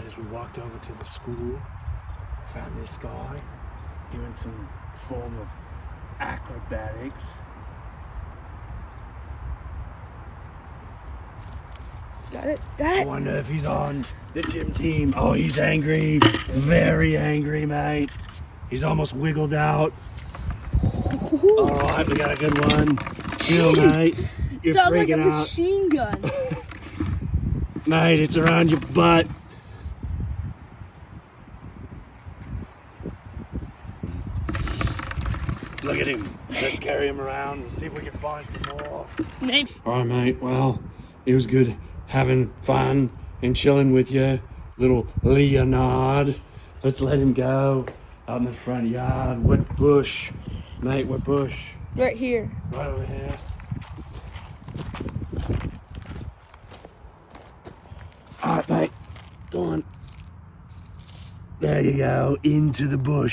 Right as we walked over to the school, found this guy doing some form of acrobatics. Got it. I wonder if he's on the gym team. Oh, he's angry. Very angry, mate. He's almost wiggled out. All right, we got a good one. Chill, mate. You're Sounds like a freaking out. machine gun. Mate, it's around your butt. Look at him. Let's carry him around and see if we can find some more. Maybe. All right, mate. Well, it was good having fun and chilling with you, little Leonard. Let's let him go out in the front yard. What bush? Mate, what bush? Right here. Right over here. All right, mate. Go on. There you go. Into the bush.